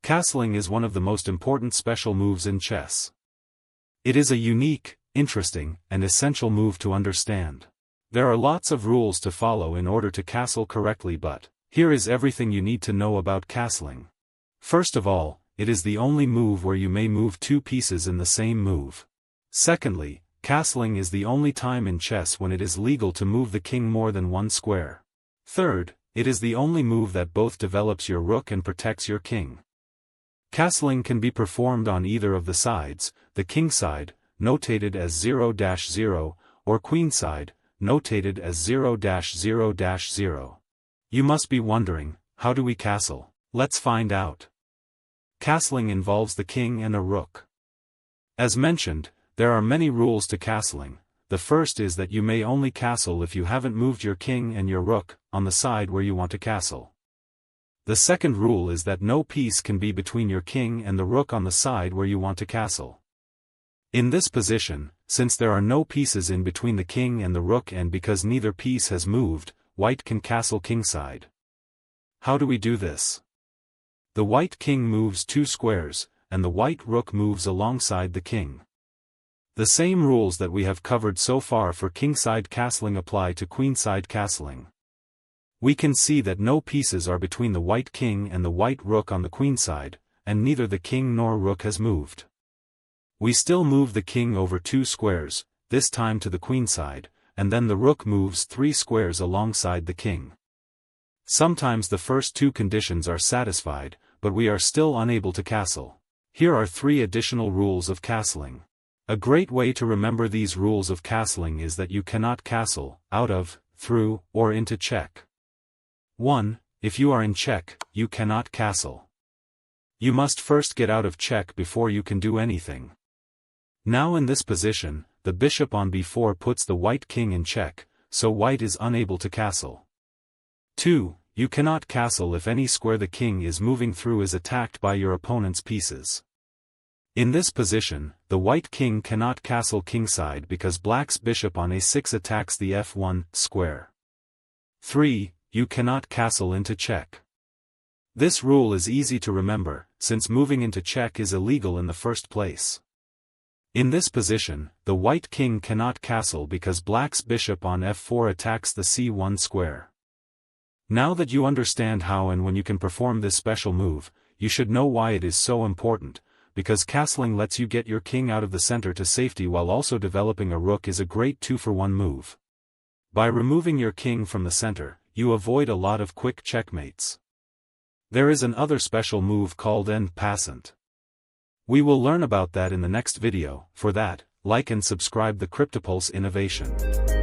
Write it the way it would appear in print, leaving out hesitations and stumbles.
Castling is one of the most important special moves in chess. It is a unique, interesting, and essential move to understand. There are lots of rules to follow in order to castle correctly, but here is everything you need to know about castling. First of all, it is the only move where you may move two pieces in the same move. Secondly, castling is the only time in chess when it is legal to move the king more than one square. Third, it is the only move that both develops your rook and protects your king. Castling can be performed on either of the sides, the Kingside, notated as 0-0, or Queenside, notated as 0-0-0. You must be wondering, how do we castle? Let's find out. Castling involves the king and a rook. As mentioned, there are many rules to castling. The first is that you may only castle if you haven't moved your king and your rook on the side where you want to castle. The second rule is that no piece can be between your king and the rook on the side where you want to castle. In this position, since there are no pieces in between the king and the rook and because neither piece has moved, white can castle kingside. How do we do this? The white king moves two squares, and the white rook moves alongside the king. The same rules that we have covered so far for kingside castling apply to queenside castling. We can see that no pieces are between the white king and the white rook on the queenside, and neither the king nor rook has moved. We still move the king over two squares, this time to the queenside, and then the rook moves three squares alongside the king. Sometimes the first two conditions are satisfied, but we are still unable to castle. Here are three additional rules of castling. A great way to remember these rules of castling is that you cannot castle out of, through, or into check. 1. If you are in check, you cannot castle. You must first get out of check before you can do anything. Now in this position, the bishop on b4 puts the white king in check, so white is unable to castle. 2. You cannot castle if any square the king is moving through is attacked by your opponent's pieces. In this position, the white king cannot castle kingside because black's bishop on a6 attacks the f1 square. 3. You cannot castle into check. This rule is easy to remember, since moving into check is illegal in the first place. In this position, the white king cannot castle because black's bishop on f4 attacks the c1 square. Now that you understand how and when you can perform this special move, you should know why it is so important, because castling lets you get your king out of the center to safety while also developing a rook is a great 2-for-1 move. By removing your king from the center, you avoid a lot of quick checkmates. There is another special move called en passant. We will learn about that in the next video. For that, like and subscribe the CryptoPulse Innovation.